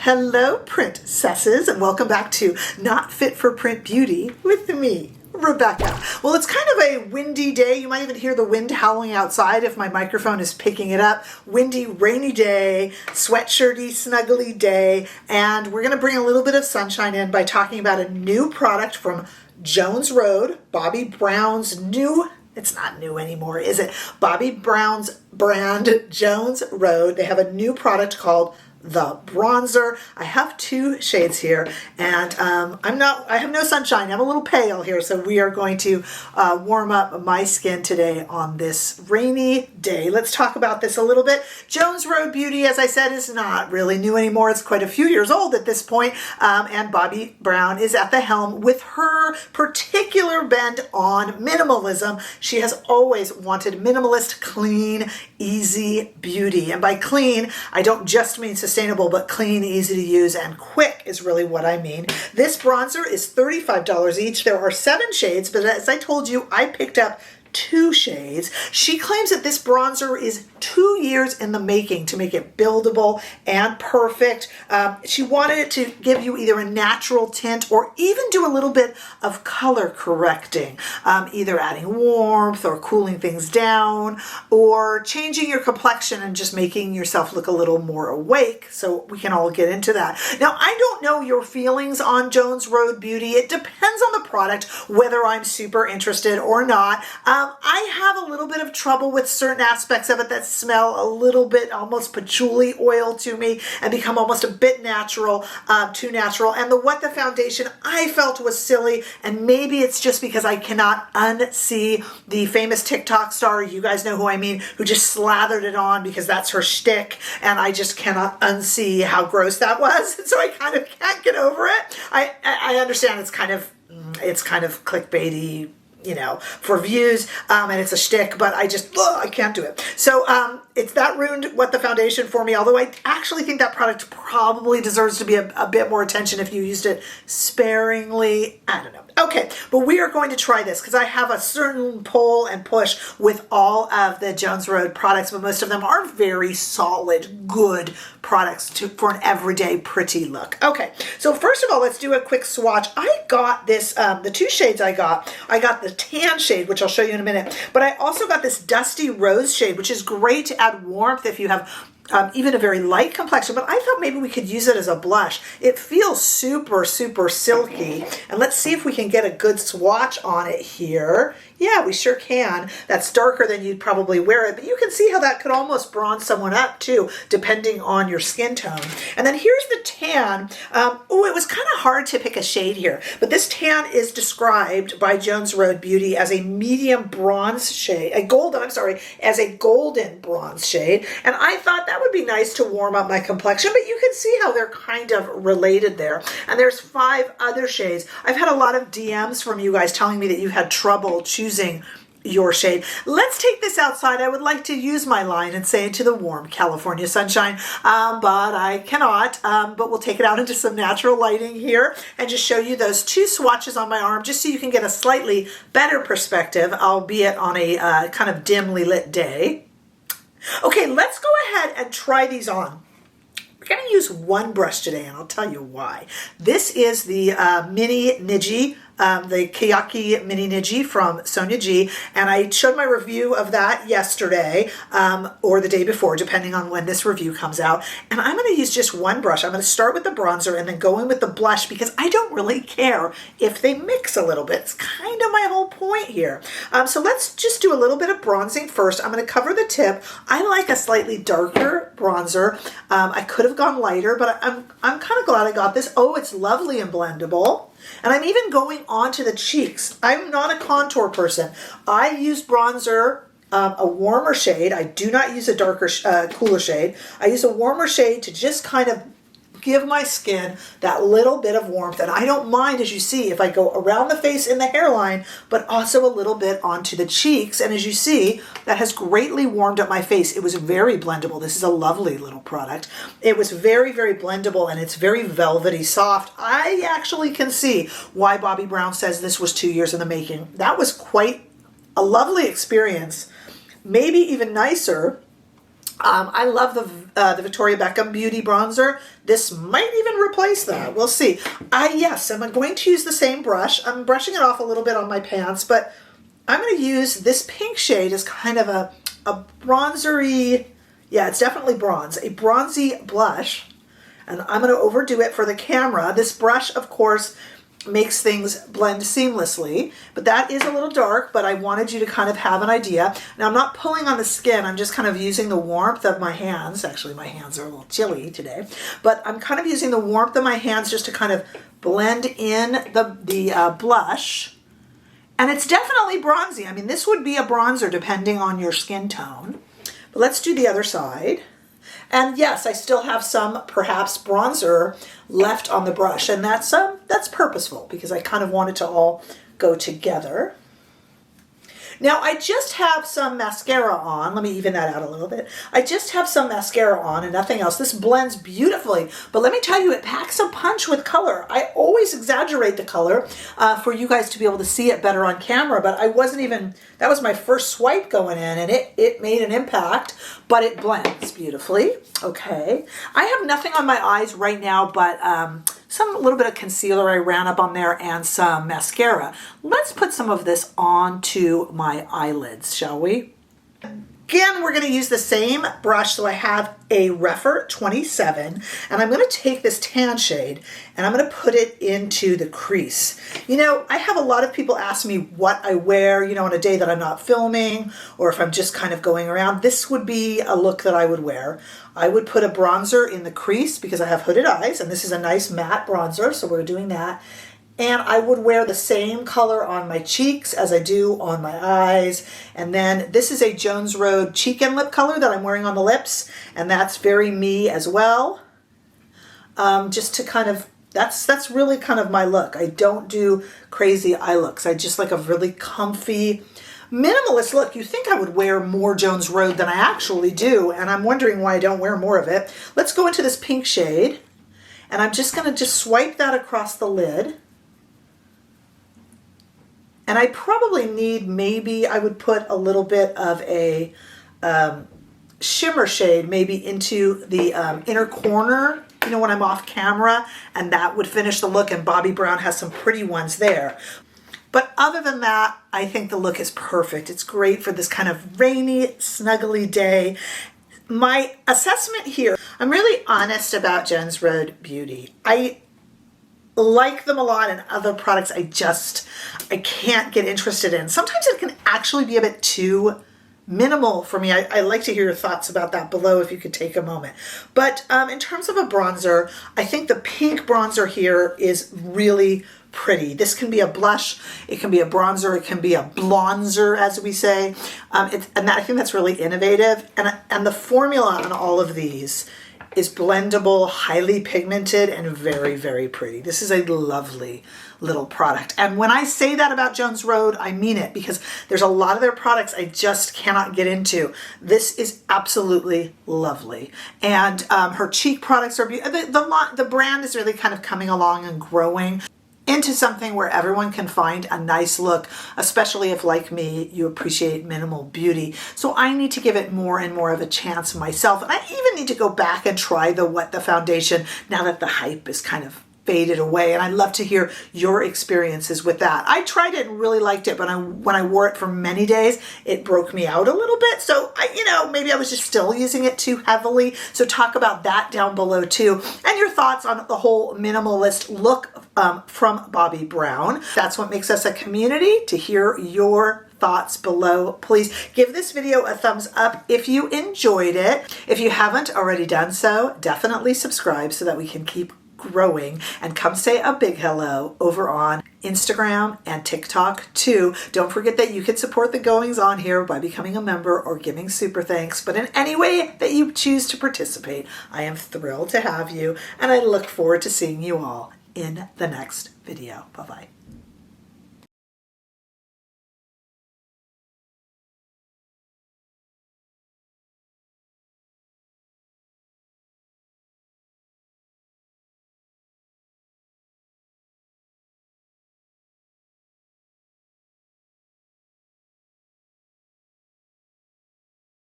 Hello, princesses, and welcome back to Not Fit for Print Beauty with me, Rebecca. Well, it's kind of a windy day. You might even hear the wind howling outside if my microphone is picking it up. Windy, rainy day, sweatshirty, snuggly day, and we're going to bring a little bit of sunshine in by talking about a new product from Jones Road, Bobbi Brown's new, it's not new anymore, is it? Bobbi Brown's brand, Jones Road. They have a new product called the bronzer. I have two shades here, and I have no sunshine. I'm a little pale here, so we are going to warm up my skin today on this rainy day. Let's talk about this a little bit. Jones Road Beauty, as I said, is not really new anymore. It's quite a few years old at this point, and Bobbi Brown is at the helm with her particular bent on minimalism. She has always wanted minimalist, clean, easy beauty, and by clean, I don't just mean sustainable, but clean, easy to use, and quick is really what I mean. This bronzer is $35 each. There are 7 shades, but as I told you, I picked up 2 shades. She claims that this bronzer is 2 years in the making to make it buildable and perfect. She wanted it to give you either a natural tint or even do a little bit of color correcting, either adding warmth or cooling things down or changing your complexion and just making yourself look a little more awake, so we can all get into that. Now, I don't know your feelings on Jones Road Beauty. It depends on the product, whether I'm super interested or not. I have a little bit of trouble with certain aspects of it that smell a little bit almost patchouli oil to me and become almost a bit natural, too natural. And the What the Foundation I felt was silly, and maybe it's just because I cannot unsee the famous TikTok star, you guys know who I mean, who just slathered it on because that's her shtick, and I just cannot unsee how gross that was. So I kind of can't get over it. I understand it's kind of clickbaity, you know, for views, and it's a shtick, but I can't do it. So it's that ruined What the Foundation for me, although I actually think that product probably deserves to be a bit more attention if you used it sparingly. I don't know. Okay, but we are going to try this because I have a certain pull and push with all of the Jones Road products, but most of them are very solid, good products for an everyday pretty look. Okay, so first of all, let's do a quick swatch. I got this, the 2 shades I got the tan shade, which I'll show you in a minute, but I also got this dusty rose shade, which is great to add warmth if you have even a very light complexion, but I thought maybe we could use it as a blush. It feels super, super silky, and let's see if we can get a good swatch on it here. Yeah, we sure can. That's darker than you'd probably wear it, but you can see how that could almost bronze someone up too, depending on your skin tone. And then here's the tan. Oh, it was kind of hard to pick a shade here, but this tan is described by Jones Road Beauty as a medium bronze shade, as a golden bronze shade, and I thought that would be nice to warm up my complexion, but you can see how they're kind of related there. And there's 5 other shades. I've had a lot of DMs from you guys telling me that you had trouble choosing your shade. Let's take this outside. I would like to use my line and say into the warm California sunshine, but I cannot, but we'll take it out into some natural lighting here and just show you those 2 swatches on my arm just so you can get a slightly better perspective, albeit on a kind of dimly lit day. Okay, let's go ahead and try these on. We're going to use one brush today, and I'll tell you why. This is the Mini Niji, the Kayaki Mini Niji from Sonia G, and I showed my review of that yesterday or the day before, depending on when this review comes out. And I'm going to use just one brush. I'm going to start with the bronzer and then go in with the blush because I don't really care if they mix a little bit. It's kind of my whole point here. So let's just do a little bit of bronzing first. I'm going to cover the tip. I like a slightly darker bronzer. I could have gone lighter, but I'm kind of glad I got this. Oh, it's lovely and blendable. And I'm even going on to the cheeks. I'm not a contour person. I use bronzer, a warmer shade. I do not use a darker, cooler shade. I use a warmer shade to just kind of give my skin that little bit of warmth. And I don't mind, as you see, if I go around the face in the hairline, but also a little bit onto the cheeks. And as you see, that has greatly warmed up my face. It was very blendable. This is a lovely little product. It was very, very blendable, and it's very velvety soft. I actually can see why Bobbi Brown says this was 2 years in the making. That was quite a lovely experience. Maybe even nicer I love the Victoria Beckham Beauty Bronzer. This might even replace that. We'll see. Yes, I'm going to use the same brush. I'm brushing it off a little bit on my pants, but I'm going to use this pink shade as kind of a bronzery, yeah, it's definitely bronze, a bronzy blush. And I'm going to overdo it for the camera. This brush, of course, makes things blend seamlessly, but that is a little dark, but I wanted you to kind of have an idea. Now I'm not pulling on the skin, I'm just kind of using the warmth of my hands. Actually, my hands are a little chilly today, but I'm kind of using the warmth of my hands just to kind of blend in the blush. And it's definitely bronzy. I mean, this would be a bronzer depending on your skin tone. But let's do the other side. And yes, I still have some perhaps bronzer left on the brush, and that's purposeful because I kind of want it to all go together. Now I just have some mascara on. Let me even that out a little bit. I just have some mascara on and nothing else. This blends beautifully, but let me tell you, it packs a punch with color. I always exaggerate the color for you guys to be able to see it better on camera, but I wasn't even, that was my first swipe going in, and it made an impact, but it blends beautifully. Okay, I have nothing on my eyes right now, but some little bit of concealer I ran up on there and some mascara. Let's put some of this onto my eyelids, shall we? Again, we're going to use the same brush. So I have a Rephr 27, and I'm going to take this tan shade and I'm going to put it into the crease. You know, I have a lot of people ask me what I wear, you know, on a day that I'm not filming or if I'm just kind of going around. This would be a look that I would wear. I would put a bronzer in the crease because I have hooded eyes, and this is a nice matte bronzer, so we're doing that. And I would wear the same color on my cheeks as I do on my eyes. And then this is a Jones Road cheek and lip color that I'm wearing on the lips, and that's very me as well. Just to kind of, that's really kind of my look. I don't do crazy eye looks. I just like a really comfy, minimalist look. You think I would wear more Jones Road than I actually do, and I'm wondering why I don't wear more of it. Let's go into this pink shade, and I'm just going to just swipe that across the lid. And I probably need, maybe I would put a little bit of a shimmer shade maybe into the inner corner, you know, when I'm off camera, and that would finish the look, and Bobbi Brown has some pretty ones there. But other than that, I think the look is perfect. It's great for this kind of rainy, snuggly day. My assessment here, I'm really honest about Jones Road Beauty. I like them a lot, and other products I can't get interested in. Sometimes it can actually be a bit too minimal for me. I like to hear your thoughts about that below if you could take a moment. But in terms of a bronzer, I think the pink bronzer here is really pretty. This can be a blush, it can be a bronzer, it can be a blonzer, as we say. I think that's really innovative. And the formula on all of these is blendable, highly pigmented, and very, very pretty. This is a lovely little product. And when I say that about Jones Road, I mean it, because there's a lot of their products I just cannot get into. This is absolutely lovely. And her cheek products are beautiful. The brand is really kind of coming along and growing into something where everyone can find a nice look, especially if, like me, you appreciate minimal beauty. So I need to give it more and more of a chance myself. And I even need to go back and try the foundation now that the hype is kind of faded away. And I'd love to hear your experiences with that. I tried it and really liked it, but when I wore it for many days, it broke me out a little bit. So maybe I was just still using it too heavily. So talk about that down below too. And your thoughts on the whole minimalist look from Bobbi Brown. That's what makes us a community, to hear your thoughts below. Please give this video a thumbs up if you enjoyed it. If you haven't already done so, definitely subscribe so that we can keep growing, and come say a big hello over on Instagram and TikTok too. Don't forget that you can support the goings on here by becoming a member or giving super thanks, but in any way that you choose to participate, I am thrilled to have you, and I look forward to seeing you all in the next video. Bye-bye.